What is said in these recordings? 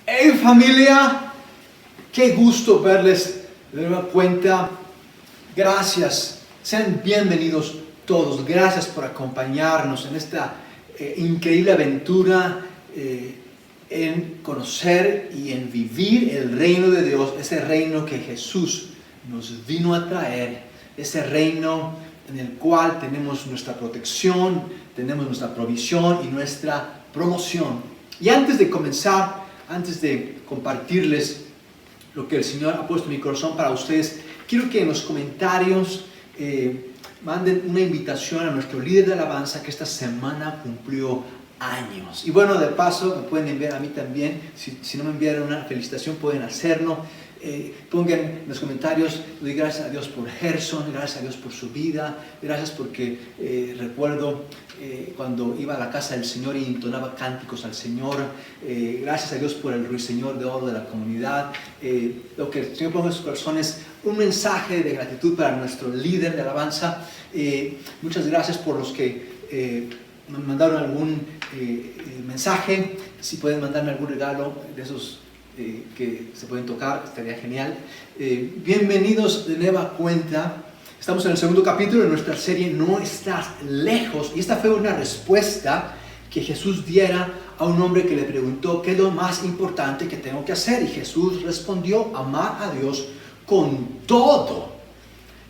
Hey familia, qué gusto verles de nueva cuenta. Gracias, sean bienvenidos todos. Gracias por acompañarnos en esta increíble aventura en conocer y en vivir el reino de Dios, ese reino que Jesús nos vino a traer, ese reino en el cual tenemos nuestra protección, tenemos nuestra provisión y nuestra promoción. Y antes de comenzar, antes de compartirles lo que el Señor ha puesto en mi corazón para ustedes, quiero que en los comentarios manden una invitación a nuestro líder de alabanza que esta semana cumplió años. Y bueno, de paso, me pueden enviar a mí también. Si no me enviaron una felicitación, pueden hacerlo. Pongan en los comentarios, doy gracias a Dios por Gerson, gracias a Dios por su vida, gracias porque recuerdo cuando iba a la casa del Señor y entonaba cánticos al Señor, gracias a Dios por el ruiseñor de oro de la comunidad. Lo que el Señor pone en sus corazones, un mensaje de gratitud para nuestro líder de alabanza. Muchas gracias por los que me mandaron algún mensaje. Si pueden mandarme algún regalo de esos que se pueden tocar, estaría genial. Bienvenidos de nueva cuenta. Estamos en el segundo capítulo de nuestra serie No estás lejos, y esta fue una respuesta que Jesús diera a un hombre que le preguntó ¿qué es lo más importante que tengo que hacer? Y Jesús respondió: amar a Dios con todo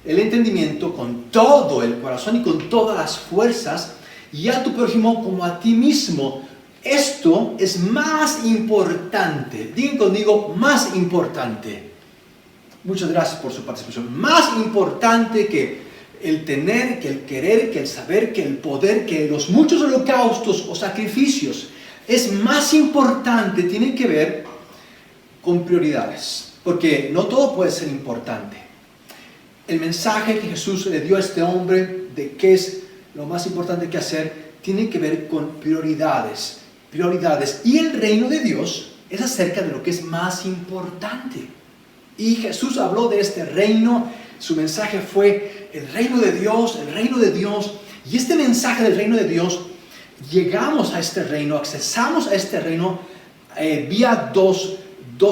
el entendimiento, con todo el corazón y con todas las fuerzas, y a tu prójimo como a ti mismo. Esto es más importante. Digan conmigo, más importante. Muchas gracias por su participación. Más importante que el tener, que el querer, que el saber, que el poder, que los muchos holocaustos o sacrificios. Es más importante, tiene que ver con prioridades. Porque no todo puede ser importante. El mensaje que Jesús le dio a este hombre de qué es lo más importante que hacer, tiene que ver con prioridades. Y el reino de Dios es acerca de lo que es más importante. Y Jesús habló de este reino. Su mensaje fue el reino de Dios, el reino de Dios. Y este mensaje del reino de Dios, llegamos a este reino, accesamos a este reino vía dos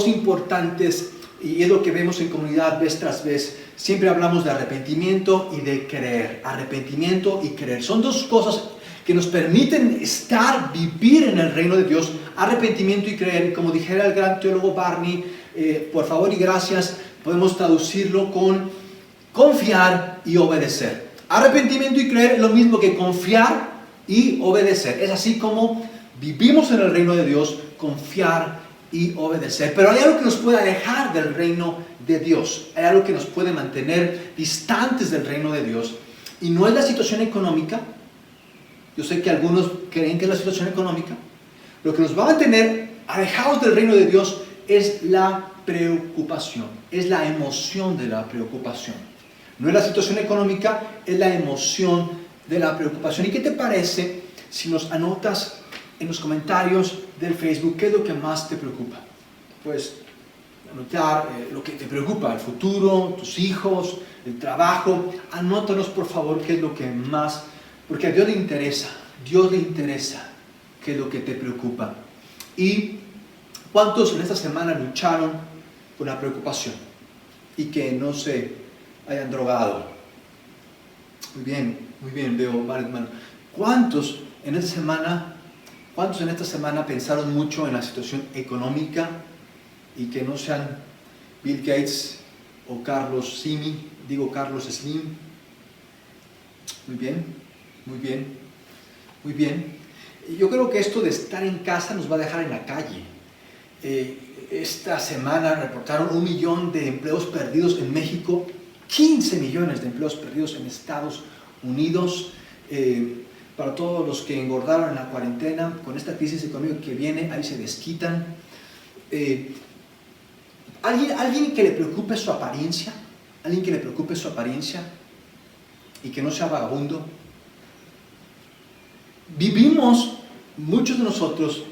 importantes, y es lo que vemos en comunidad vez tras vez. Siempre hablamos de arrepentimiento y de creer. Arrepentimiento y creer. Son dos cosas que nos permiten vivir en el reino de Dios. Arrepentimiento y creer. Como dijera el gran teólogo Barney, por favor y gracias, podemos traducirlo con confiar y obedecer. Arrepentimiento y creer es lo mismo que confiar y obedecer. Es así como vivimos en el reino de Dios, confiar y obedecer. Pero hay algo que nos puede alejar del reino de Dios. Hay algo que nos puede mantener distantes del reino de Dios. Y no es la situación económica. Yo sé que algunos creen que es la situación económica. Lo que nos va a mantener alejados del reino de Dios es la preocupación. Es la emoción de la preocupación. No es la situación económica, es la emoción de la preocupación. ¿Y qué te parece si nos anotas en los comentarios del Facebook qué es lo que más te preocupa? Pues anotar lo que te preocupa, el futuro, tus hijos, el trabajo. Anótanos por favor qué es lo que más, porque a Dios le interesa qué es lo que te preocupa. Y ¿cuántos en esta semana lucharon con la preocupación y que no se hayan drogado? Muy bien, veo varias manos. ¿Cuántos en esta semana pensaron mucho en la situación económica y que no sean Bill Gates o Carlos Slim? Muy bien. Yo creo que esto de estar en casa nos va a dejar en la calle. Esta semana reportaron 1 millón de empleos perdidos en México, 15 millones de empleos perdidos en Estados Unidos. Para todos los que engordaron en la cuarentena, con esta crisis económica que viene, ahí se desquitan. ¿Alguien que le preocupe su apariencia? ¿Alguien que le preocupe su apariencia y que no sea vagabundo? Vivimos, muchos de nosotros,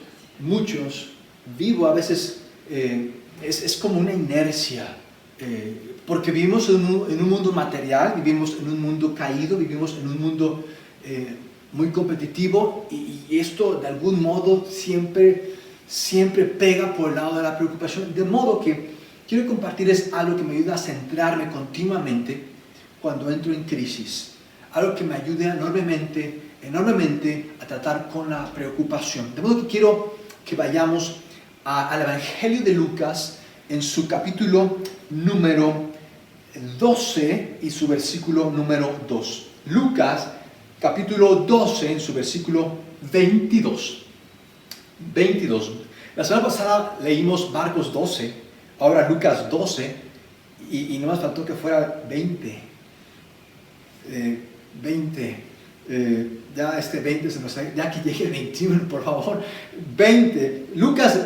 vivo a veces, es como una inercia, porque vivimos en un mundo material, vivimos en un mundo caído, vivimos en un mundo muy competitivo, y esto de algún modo siempre siempre pega por el lado de la preocupación. De modo que quiero compartirles algo que me ayuda a centrarme continuamente cuando entro en crisis. Algo que me ayude enormemente a tratar con la preocupación. De modo que quiero que vayamos al Evangelio de Lucas en su capítulo número 12 y su versículo número 2. Lucas capítulo 12 en su versículo 22. La semana pasada leímos Marcos 12, ahora Lucas 12, y no más faltó que fuera 20. Ya este 20 se nos ya que llegue el 21, por favor. 20. Lucas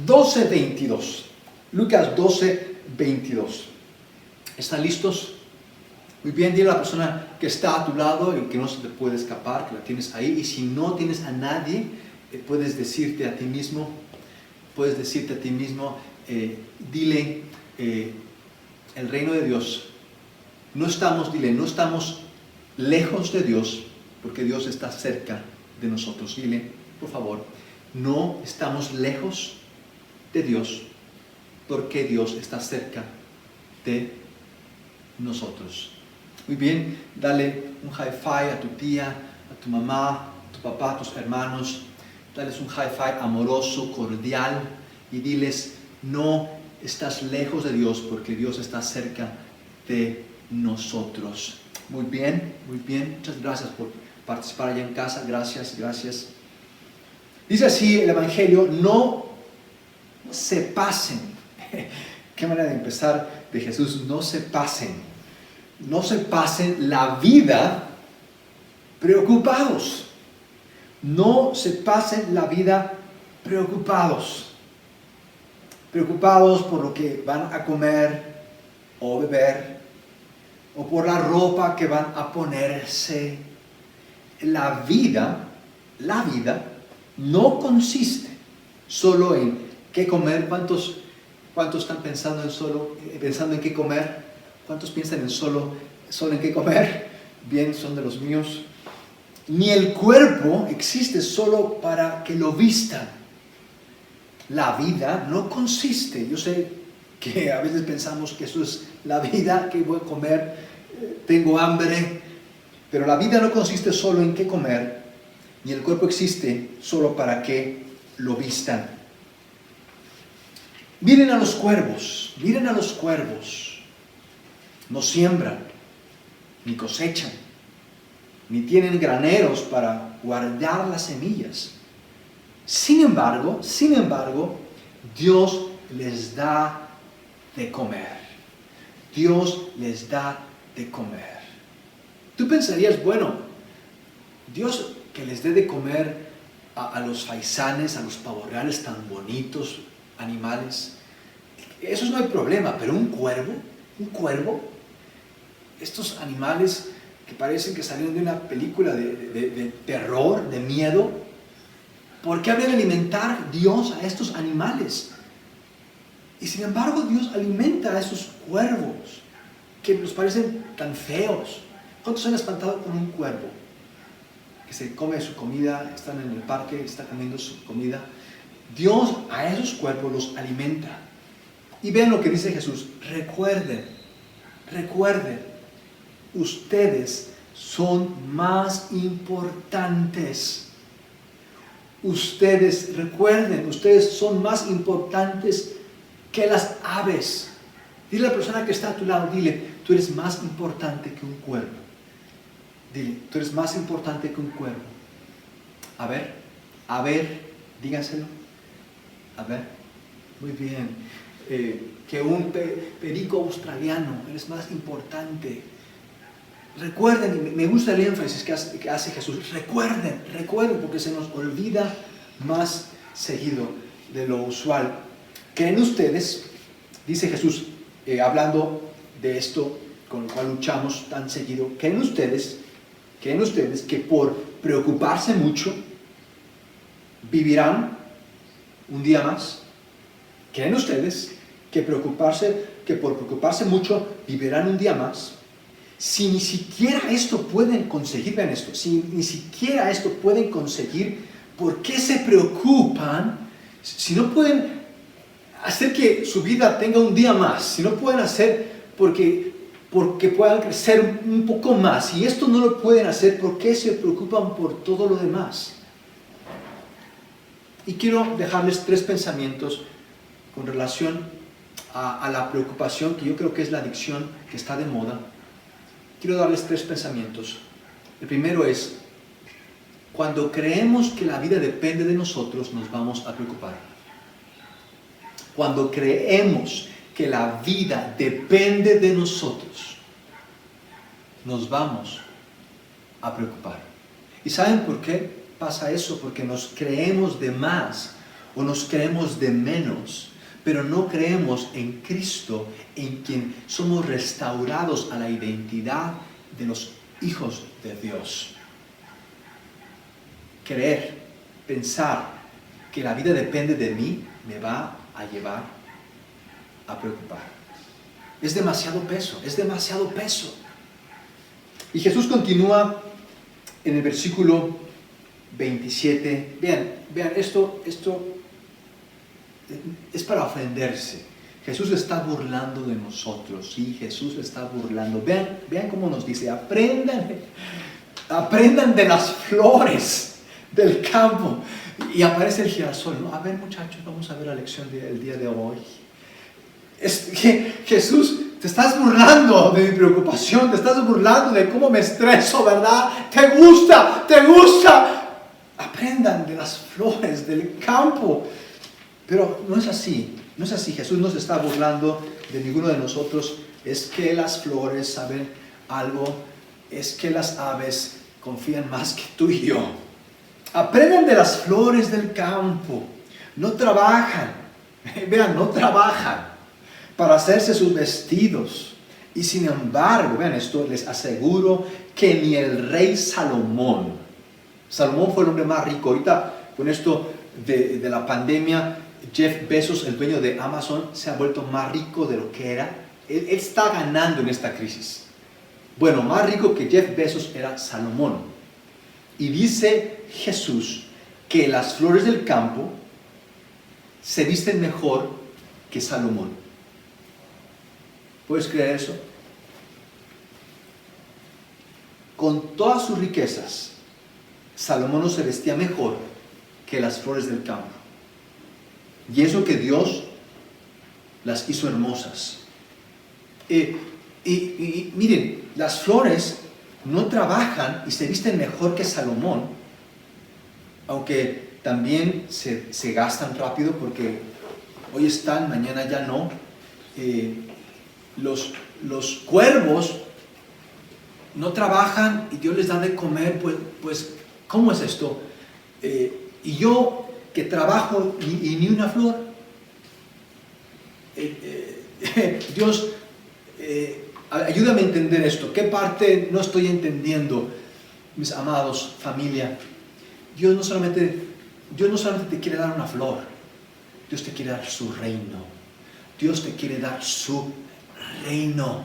12, 22. Lucas 12, 22. ¿Están listos? Muy bien, dile a la persona que está a tu lado y que no se te puede escapar, que la tienes ahí. Y si no tienes a nadie, puedes decirte a ti mismo, dile, el reino de Dios, no estamos lejos de Dios, porque Dios está cerca de nosotros. Dile, por favor, no estamos lejos de Dios, porque Dios está cerca de nosotros. Muy bien, dale un high five a tu tía, a tu mamá, a tu papá, a tus hermanos. Dales un high five amoroso, cordial, y diles, no estás lejos de Dios, porque Dios está cerca de nosotros. Muy bien, muchas gracias por participar allá en casa, gracias. Dice así el Evangelio, no se pasen. Qué manera de empezar de Jesús, no se pasen la vida preocupados. No se pasen la vida preocupados por lo que van a comer o beber, o por la ropa que van a ponerse. La vida no consiste solo en qué comer. ¿Cuántos están pensando en qué comer? ¿Cuántos piensan en solo en qué comer? Bien, son de los míos. Ni el cuerpo existe solo para que lo vistan. La vida no consiste, yo sé que a veces pensamos que eso es la vida, que voy a comer, tengo hambre, pero la vida no consiste solo en qué comer, ni el cuerpo existe solo para que lo vistan. Miren a los cuervos, no siembran, ni cosechan, ni tienen graneros para guardar las semillas. Sin embargo, Dios les da de comer. Tú pensarías, bueno, Dios que les dé de comer a los faisanes, a los pavorreales tan bonitos, animales, eso no hay problema, pero un cuervo, estos animales que parecen que salieron de una película de terror, de miedo, ¿por qué habría de alimentar Dios a estos animales? Y sin embargo Dios alimenta a esos cuervos que nos parecen tan feos. ¿Cuántos se han espantado con un cuervo que se come su comida, están en el parque, está comiendo su comida? Dios a esos cuervos los alimenta. Y vean lo que dice Jesús, recuerden, ustedes son más importantes. Ustedes son más importantes que las aves. Dile a la persona que está a tu lado, dile, tú eres más importante que un cuervo. Dile, tú eres más importante que un cuervo. A ver, dígaselo. A ver, muy bien. Que un perico australiano, eres más importante. Recuerden, y me gusta el énfasis que hace Jesús, recuerden, porque se nos olvida más seguido de lo usual. ¿Creen ustedes, dice Jesús, hablando de esto con lo cual luchamos tan seguido, creen ustedes que por preocuparse mucho vivirán un día más? ¿Creen ustedes que por preocuparse mucho vivirán un día más? Si ni siquiera esto pueden conseguir, vean esto, si ni siquiera esto pueden conseguir, ¿por qué se preocupan si no pueden hacer que su vida tenga un día más, si no pueden hacer porque puedan crecer un poco más, y esto no lo pueden hacer, ¿por qué se preocupan por todo lo demás? Y quiero dejarles 3 pensamientos con relación a la preocupación, que yo creo que es la adicción que está de moda. Quiero darles 3 pensamientos. El primero es: cuando creemos que la vida depende de nosotros, nos vamos a preocupar. Cuando creemos que la vida depende de nosotros, nos vamos a preocupar. ¿Y saben por qué pasa eso? Porque nos creemos de más o nos creemos de menos, pero no creemos en Cristo, en quien somos restaurados a la identidad de los hijos de Dios. Creer, pensar que la vida depende de mí, me va a llevar a preocupar. Es demasiado peso, es demasiado peso. Y Jesús continúa en el versículo 27. Vean, esto es para ofenderse. Jesús está burlando de nosotros, sí, Jesús está burlando. Vean cómo nos dice: aprendan de las flores del campo. Y aparece el girasol, ¿no? A ver, muchachos, vamos a ver la lección del día de hoy. Es que Jesús, te estás burlando de mi preocupación, te estás burlando de cómo me estreso, ¿verdad? Te gusta. Aprendan de las flores del campo. Pero no es así. Jesús no se está burlando de ninguno de nosotros. Es que las flores saben algo, es que las aves confían más que tú y yo. Aprendan de las flores del campo. No trabajan. Vean, no trabajan para hacerse sus vestidos. Y sin embargo, vean esto, les aseguro que ni el rey Salomón fue el hombre más rico. Ahorita, con esto de la pandemia, Jeff Bezos, el dueño de Amazon, se ha vuelto más rico de lo que era. Él está ganando en esta crisis. Bueno, más rico que Jeff Bezos era Salomón. Y dice Jesús que las flores del campo se visten mejor que Salomón. ¿Puedes creer eso? Con todas sus riquezas, Salomón no se vestía mejor que las flores del campo. Y eso que Dios las hizo hermosas. Y miren, las flores no trabajan y se visten mejor que Salomón, aunque también se gastan rápido, porque hoy están, mañana ya no. Los cuervos no trabajan y Dios les da de comer, pues ¿cómo es esto? Y yo que trabajo y ni una flor. Dios, ayúdame a entender esto. ¿Qué parte no estoy entendiendo, mis amados, familia? Dios no solamente te quiere dar una flor, Dios te quiere dar su reino. Dios te quiere dar su reino.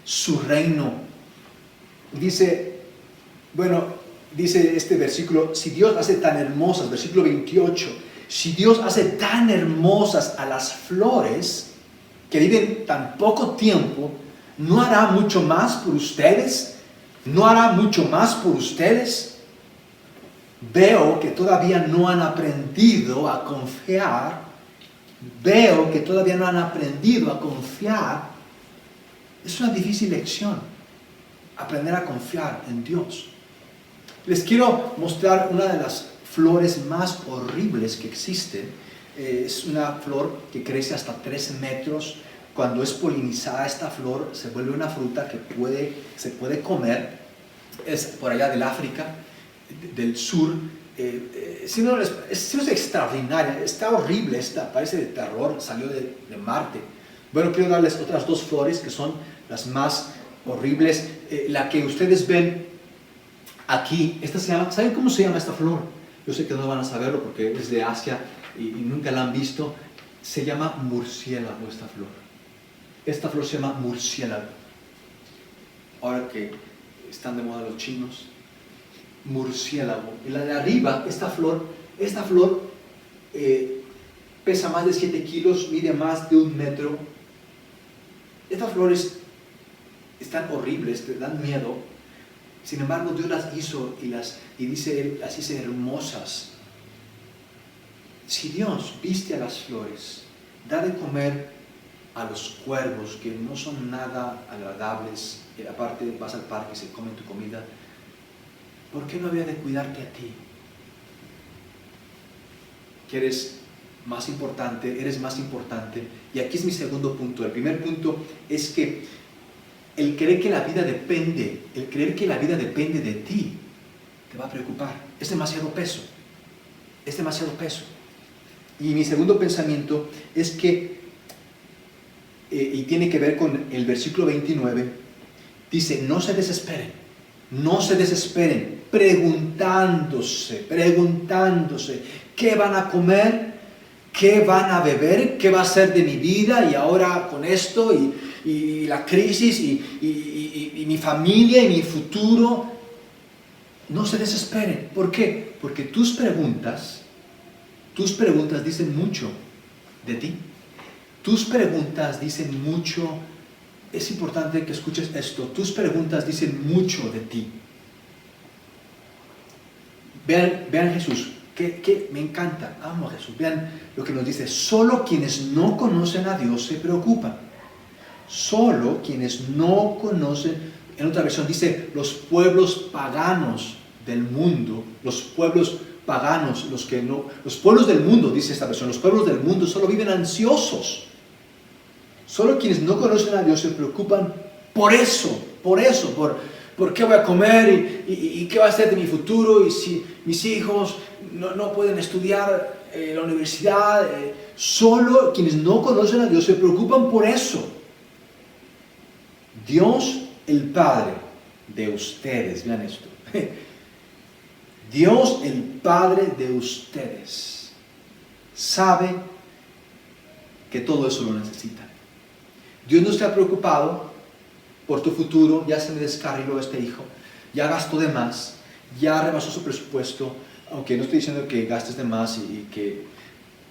Su reino. Dice este versículo: si Dios hace tan hermosas, versículo 28, si Dios hace tan hermosas a las flores que viven tan poco tiempo, ¿no hará mucho más por ustedes? ¿No hará mucho más por ustedes? Veo que todavía no han aprendido a confiar. Es una difícil lección, aprender a confiar en Dios. Les quiero mostrar una de las flores más horribles que existen. Es una flor que crece hasta 3 metros. Cuando es polinizada esta flor, se vuelve una fruta que se puede comer. Es por allá del África, del sur. Es extraordinaria, está horrible, parece de terror, salió de Marte. Bueno, quiero darles otras 2 flores que son las más horribles. La que ustedes ven aquí, esta se llama, ¿saben cómo se llama esta flor? Yo sé que no van a saberlo porque es de Asia y nunca la han visto. Se llama murciélago esta flor. Esta flor se llama murciélago. Ahora que están de moda los chinos. Murciélago. Y la de arriba, esta flor pesa más de 7 kilos, mide más de 1 metro. Estas flores están horribles, te dan miedo. Sin embargo, Dios las hizo y dice Él, las hizo hermosas. Si Dios viste a las flores, da de comer a los cuervos que no son nada agradables, aparte vas al parque y se comen tu comida, ¿por qué no había de cuidarte a ti? Que eres más importante, y aquí es mi segundo punto. El primer punto es que el creer que la vida depende de ti, te va a preocupar. Es demasiado peso. Y mi segundo pensamiento es que, y tiene que ver con el versículo 29, dice, no se desesperen, preguntándose, ¿qué van a comer? ¿Qué van a beber? ¿Qué va a ser de mi vida? Y ahora con esto, y la crisis, y mi familia, y mi futuro. No se desesperen. ¿Por qué? Porque tus preguntas dicen mucho de ti. Tus preguntas dicen mucho. Es importante que escuches esto. Tus preguntas dicen mucho de ti. Vean Jesús. Que me encanta, amo a Jesús. Vean lo que nos dice. Solo quienes no conocen a Dios se preocupan. Solo quienes no conocen, en otra versión dice, los pueblos paganos del mundo, los pueblos del mundo, dice esta versión, los pueblos del mundo solo viven ansiosos. Solo quienes no conocen a Dios se preocupan por qué voy a comer y qué va a ser de mi futuro, y si mis hijos no pueden estudiar en la universidad. Solo quienes no conocen a Dios se preocupan por eso. Dios, el Padre de ustedes, vean esto. Dios, el Padre de ustedes, sabe que todo eso lo necesitan. Dios no está preocupado por tu futuro. Ya se me descarriló este hijo, ya gastó de más, ya rebasó su presupuesto. Aunque no estoy diciendo que gastes de más y que,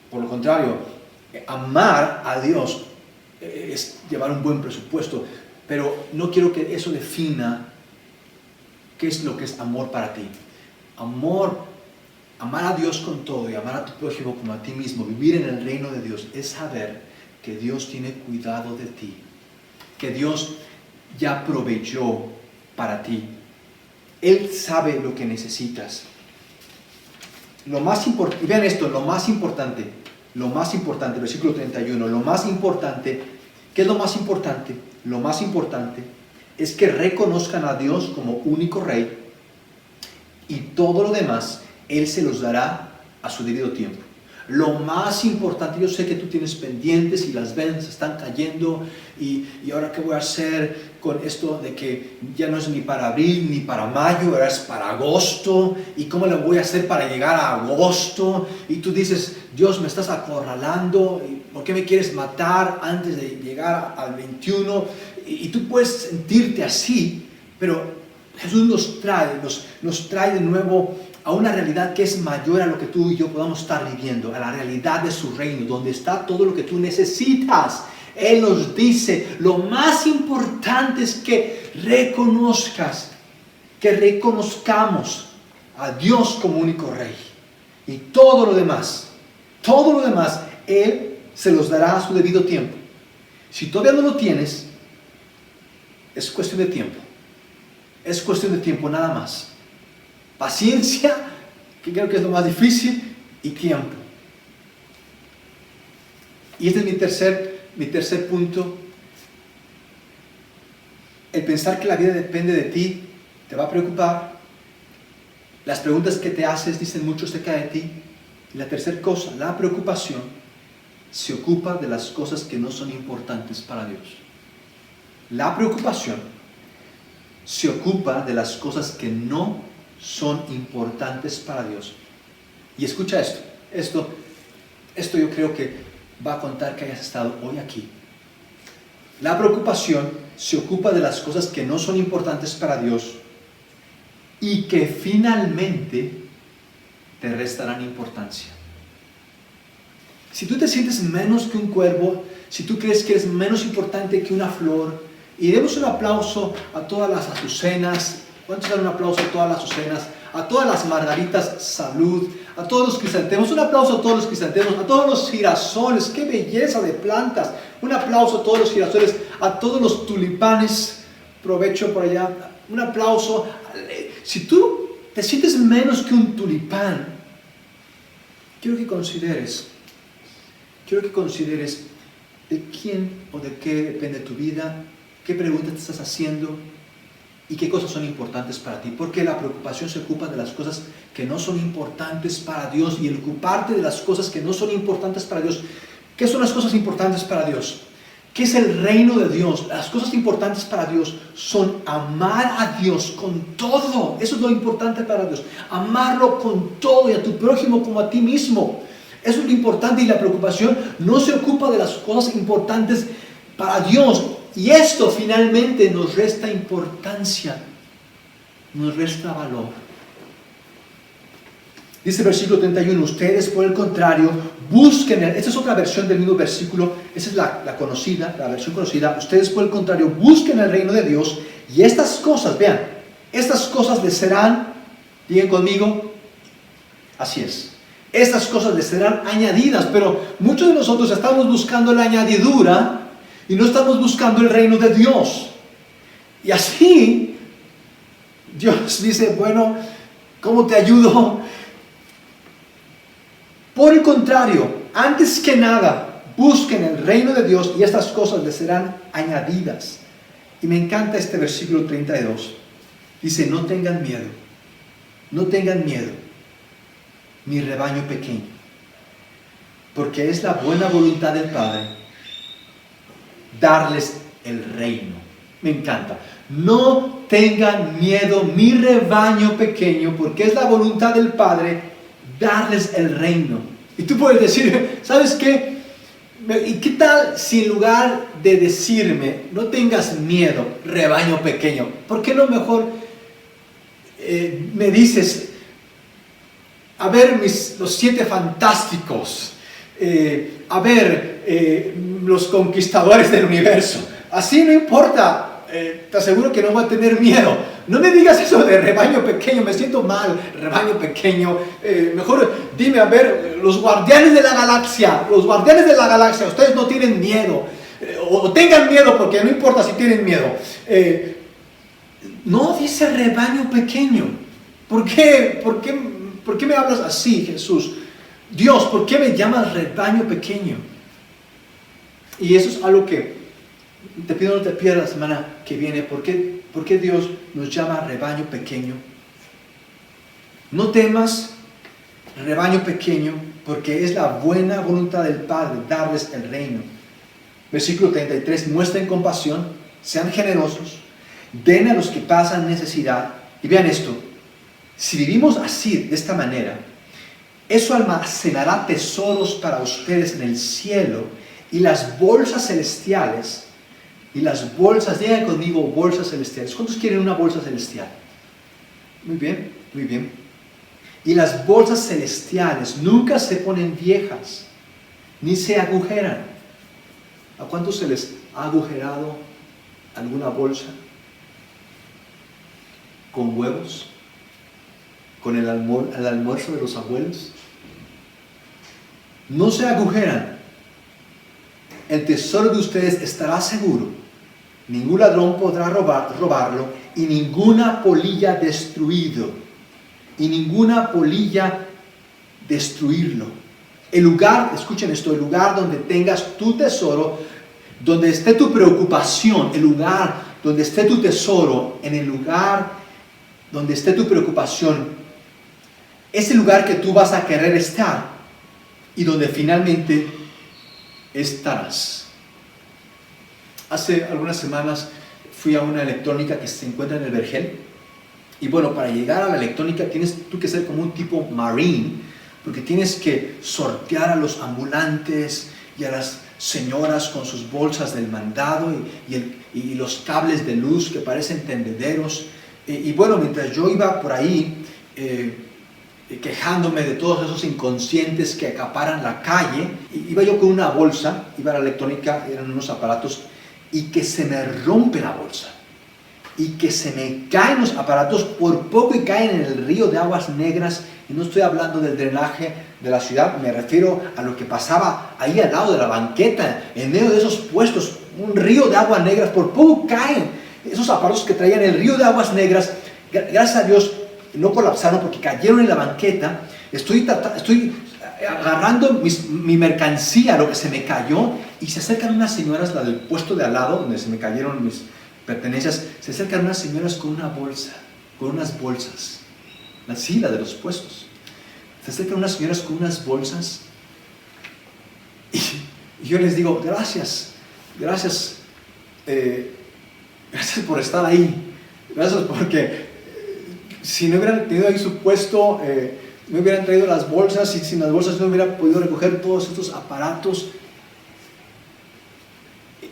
por lo contrario, amar a Dios es llevar un buen presupuesto, pero no quiero que eso defina qué es lo que es amor para ti. Amar a Dios con todo y amar a tu prójimo como a ti mismo, vivir en el reino de Dios, es saber que Dios tiene cuidado de ti, que Dios ya proveyó para ti. Él sabe lo que necesitas. Lo más importante, vean esto, lo más importante, versículo 31, lo más importante, ¿qué es lo más importante? Lo más importante es que reconozcan a Dios como único Rey, y todo lo demás Él se los dará a su debido tiempo. Lo más importante, yo sé que tú tienes pendientes y las ventas están cayendo, y ahora qué voy a hacer con esto de que ya no es ni para abril ni para mayo, ahora es para agosto, y cómo le voy a hacer para llegar a agosto, y tú dices, Dios, me estás acorralando, ¿por qué me quieres matar antes de llegar al 21? Y tú puedes sentirte así, pero Jesús nos trae de nuevo a una realidad que es mayor a lo que tú y yo podamos estar viviendo, a la realidad de su reino, donde está todo lo que tú necesitas. Él nos dice, lo más importante es que reconozcamos a Dios como único Rey. Y todo lo demás, Él se los dará a su debido tiempo. Si todavía no lo tienes, es cuestión de tiempo. Es cuestión de tiempo nada más. Paciencia, que creo que es lo más difícil, y tiempo. Y este es mi tercer punto. El pensar que la vida depende de ti te va a preocupar. Las preguntas que te haces dicen mucho acerca de ti. Y la tercera cosa, la preocupación se ocupa de las cosas que no son importantes para Dios. La preocupación se ocupa de las cosas que no son importantes para Dios. Y escucha esto yo creo que va a contar que hayas estado hoy aquí. La preocupación se ocupa de las cosas que no son importantes para Dios y que finalmente te restarán importancia. Si tú te sientes menos que un cuervo, si tú crees que eres menos importante que una flor, y demos un aplauso a todas las azucenas. ¿Cuántos dan un aplauso a todas las azucenas? A todas las margaritas, salud. A todos los crisantemos, un aplauso a todos los crisantemos, a todos los girasoles, qué belleza de plantas. Un aplauso a todos los girasoles, a todos los tulipanes, provecho por allá. Un aplauso. Si tú te sientes menos que un tulipán, quiero que consideres de quién o de qué depende tu vida, qué preguntas te estás haciendo y qué cosas son importantes para ti. Porque la preocupación se ocupa de las cosas que no son importantes para Dios, y el ocuparte de las cosas que no son importantes para Dios. ¿Qué son las cosas importantes para Dios? ¿Qué es el reino de Dios? Las cosas importantes para Dios son amar a Dios con todo. Eso es lo importante para Dios. Amarlo con todo, y a tu prójimo como a ti mismo. Eso es lo importante, y la preocupación no se ocupa de las cosas importantes para Dios. Y esto finalmente nos resta importancia, nos resta valor. Dice el versículo 31, ustedes por el contrario busquen, esta es otra versión del mismo versículo, esa es la conocida, la versión conocida, ustedes por el contrario busquen el reino de Dios, y estas cosas, vean, estas cosas les serán, digan conmigo, así es, estas cosas les serán añadidas. Pero muchos de nosotros estamos buscando la añadidura y no estamos buscando el reino de Dios. Y así Dios dice, bueno, ¿cómo te ayudo? Por el contrario, antes que nada, busquen el reino de Dios y estas cosas les serán añadidas. Y me encanta este versículo 32. Dice, no tengan miedo, mi rebaño pequeño, porque es la buena voluntad del Padre darles el reino. Me encanta. No tengan miedo, mi rebaño pequeño, porque es la voluntad del Padre darles el reino. Y tú puedes decir, ¿sabes qué? ¿Y qué tal si en lugar de decirme, no tengas miedo, rebaño pequeño, ¿por qué no mejor me dices, a ver los 7 fantásticos, a ver los conquistadores del universo? Así no importa, te aseguro que no voy a tener miedo. No me digas eso de rebaño pequeño, me siento mal, rebaño pequeño. Mejor dime, a ver, los guardianes de la galaxia, ustedes no tienen miedo, o tengan miedo, porque no importa si tienen miedo. No dice rebaño pequeño. ¿Por qué me hablas así, Jesús? Dios, ¿por qué me llamas rebaño pequeño? Y eso es algo que te pido no te pierdas la semana que viene. ¿Por qué Dios nos llama rebaño pequeño? No temas, rebaño pequeño, porque es la buena voluntad del Padre darles el reino. Versículo 33, muestren compasión, sean generosos, den a los que pasan necesidad. Y vean esto, si vivimos así, de esta manera, eso almacenará tesoros para ustedes en el cielo, y las bolsas celestiales, digan conmigo, bolsas celestiales. ¿Cuántos quieren una bolsa celestial? Muy bien, muy bien. Y las bolsas celestiales nunca se ponen viejas, ni se agujeran. ¿A cuántos se les ha agujerado alguna bolsa? ¿Con huevos? ¿Con el almuerzo de los abuelos? No se agujeran. El tesoro de ustedes estará seguro. Ningún ladrón podrá robarlo, y ninguna polilla destruirlo. El lugar, escuchen esto, el lugar donde tengas tu tesoro, donde esté tu preocupación, el lugar donde esté tu tesoro, en el lugar donde esté tu preocupación, es el lugar que tú vas a querer estar y donde finalmente estarás. Hace algunas semanas fui a una electrónica que se encuentra en el Vergel. Y bueno, para llegar a la electrónica tienes tú que ser como un tipo marine, porque tienes que sortear a los ambulantes y a las señoras con sus bolsas del mandado y los cables de luz que parecen tendederos. Y bueno, mientras yo iba por ahí, quejándome de todos esos inconscientes que acaparan la calle. Iba yo con una bolsa, iba a la electrónica, eran unos aparatos, y que se me rompe la bolsa. Y que se me caen los aparatos por poco y caen en el río de aguas negras. Y no estoy hablando del drenaje de la ciudad, me refiero a lo que pasaba ahí al lado de la banqueta, en medio de esos puestos, un río de aguas negras. Por poco caen esos aparatos que traían el río de aguas negras. Gracias a Dios no colapsaron porque cayeron en la banqueta. Estoy agarrando mi mercancía, lo que se me cayó, y se acercan unas señoras, la del puesto de al lado, donde se me cayeron mis pertenencias. Se acercan unas señoras con una bolsa, con unas bolsas, la de los puestos. Se acercan unas señoras con unas bolsas, y yo les digo, gracias por estar ahí, gracias porque si no hubieran tenido ahí su puesto, me hubieran traído las bolsas, y sin las bolsas no hubiera podido recoger todos estos aparatos.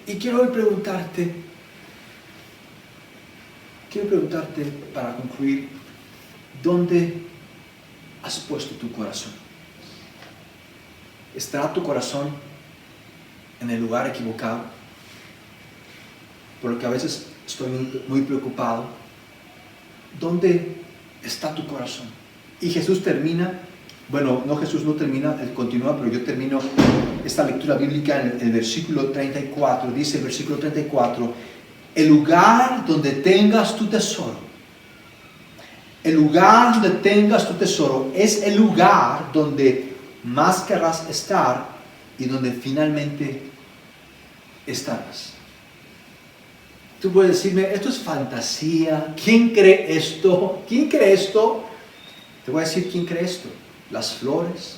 Y quiero hoy preguntarte para concluir, ¿dónde has puesto tu corazón? ¿Estará tu corazón en el lugar equivocado? Por lo que a veces estoy muy preocupado. ¿Dónde está tu corazón? Y Jesús termina, Jesús no termina, él continúa, pero yo termino esta lectura bíblica en el versículo 34. Dice el versículo 34, el lugar donde tengas tu tesoro, el lugar donde tengas tu tesoro es el lugar donde más querrás estar y donde finalmente estarás. Tú puedes decirme, esto es fantasía, ¿quién cree esto? ¿Quién cree esto? Te voy a decir quién cree esto. Las flores,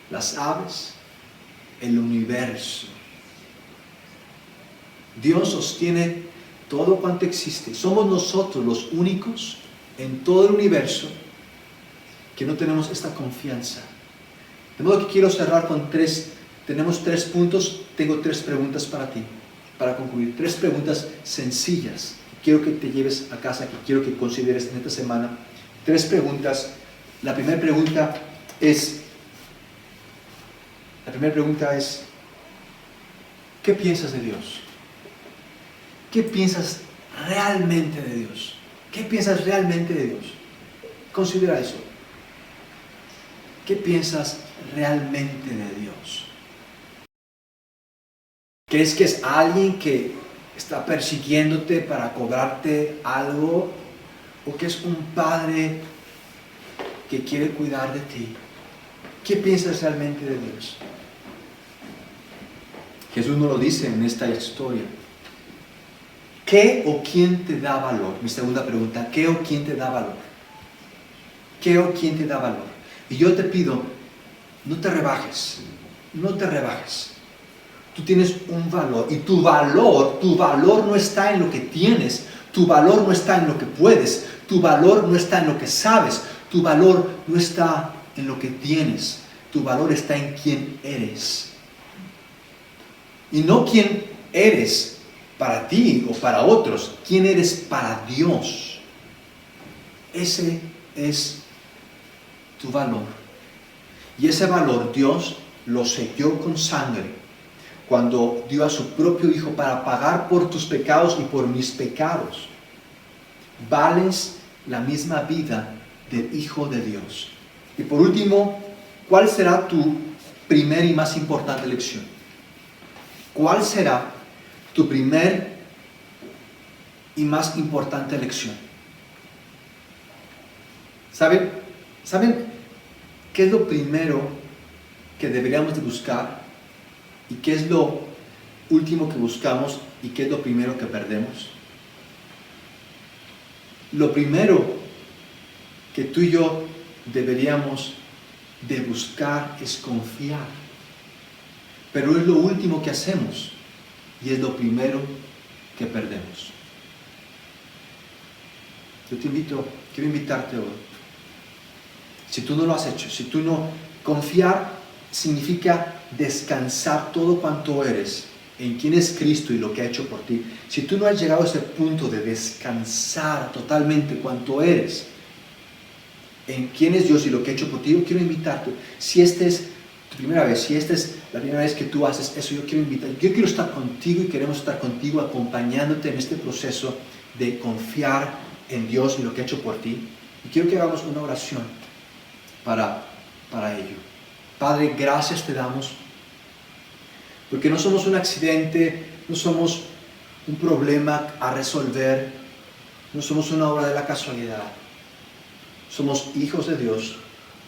las aves, el universo. Dios sostiene todo cuanto existe. Somos nosotros los únicos en todo el universo que no tenemos esta confianza. De modo que quiero cerrar con tenemos 3 puntos, tengo 3 preguntas para ti, para concluir. 3 preguntas sencillas que quiero que te lleves a casa, que quiero que consideres en esta semana. 3 preguntas. La primera pregunta es, ¿qué piensas de Dios? ¿Qué piensas realmente de Dios? ¿Qué piensas realmente de Dios? Considera eso. ¿Qué piensas realmente de Dios? ¿Crees que es alguien que está persiguiéndote para cobrarte algo? ¿O que es un padre que quiere cuidar de ti? ¿Qué piensas realmente de Dios? Jesús nos lo dice en esta historia. ¿Qué o quién te da valor? Mi segunda pregunta, ¿qué o quién te da valor? ¿Qué o quién te da valor? Y yo te pido, no te rebajes, no te rebajes. Tú tienes un valor, y tu valor no está en lo que tienes, tu valor no está en lo que puedes, tu valor no está en lo que sabes, tu valor no está en lo que tienes, tu valor está en quién eres. Y no quién eres para ti o para otros, quién eres para Dios. Ese es tu valor. Y ese valor Dios lo selló con sangre cuando dio a su propio Hijo para pagar por tus pecados y por mis pecados. Vales la misma vida del Hijo de Dios. Y por último, ¿cuál será tu primera y más importante lección? ¿Cuál será tu primer y más importante lección? ¿Saben qué es lo primero que deberíamos de buscar? ¿Y qué es lo último que buscamos? ¿Y qué es lo primero que perdemos? Lo primero que tú y yo deberíamos de buscar es confiar. Pero es lo último que hacemos y es lo primero que perdemos. Yo quiero invitarte hoy. Si tú no lo has hecho, confiar significa descansar todo cuanto eres en quién es Cristo y lo que ha hecho por ti. Si tú no has llegado a ese punto de descansar totalmente cuanto eres en quién es Dios y lo que ha hecho por ti, yo quiero invitarte. Si esta es tu primera vez, si esta es la primera vez que tú haces eso, yo quiero estar contigo y queremos estar contigo acompañándote en este proceso de confiar en Dios y lo que ha hecho por ti. Y quiero que hagamos una oración para ello. Padre, gracias te damos, porque no somos un accidente, no somos un problema a resolver, no somos una obra de la casualidad. Somos hijos de Dios,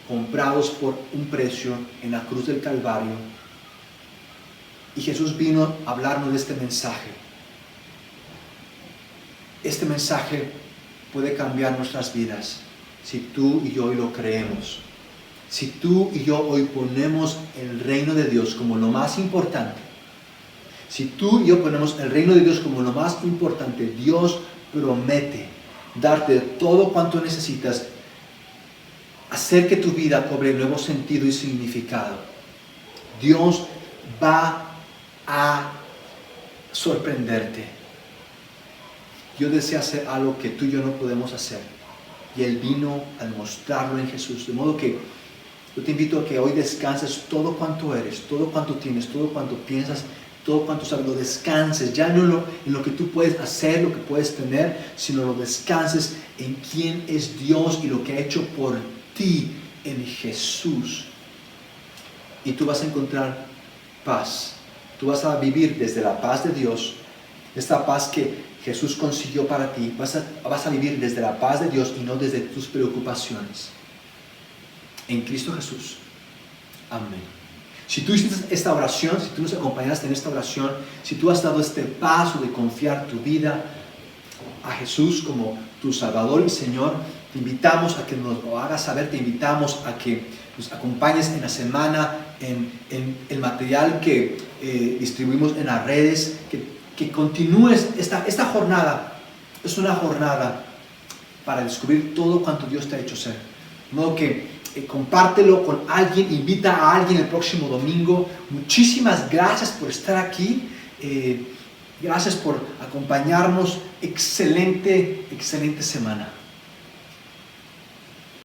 comprados por un precio en la cruz del Calvario. Y Jesús vino a hablarnos de este mensaje. Este mensaje puede cambiar nuestras vidas si tú y yo hoy lo creemos. Si tú y yo hoy ponemos el reino de Dios como lo más importante. Si tú y yo ponemos el reino de Dios como lo más importante, Dios promete darte todo cuanto necesitas, hacer que tu vida cobre nuevo sentido y significado. Dios va a sorprenderte. Dios desea hacer algo que tú y yo no podemos hacer. Y Él vino a demostrarlo en Jesús. De modo que yo te invito a que hoy descanses todo cuanto eres, todo cuanto tienes, todo cuanto piensas, todo cuanto sabes, lo descanses, ya no en lo que tú puedes hacer, lo que puedes tener, sino lo descanses en quién es Dios y lo que ha hecho por ti en Jesús. Y tú vas a encontrar paz. Tú vas a vivir desde la paz de Dios, esta paz que Jesús consiguió para ti. Vas a vivir desde la paz de Dios y no desde tus preocupaciones. En Cristo Jesús. Amén. Si tú hiciste esta oración, si tú nos acompañaste en esta oración, si tú has dado este paso de confiar tu vida a Jesús como tu Salvador y Señor, te invitamos a que nos lo hagas saber, te invitamos a que nos acompañes en la semana, en el material que distribuimos en las redes, que continúes esta jornada. Es una jornada para descubrir todo cuanto Dios te ha hecho ser. De modo que compártelo con alguien, invita a alguien el próximo domingo. Muchísimas gracias por estar aquí. Gracias por acompañarnos. Excelente semana.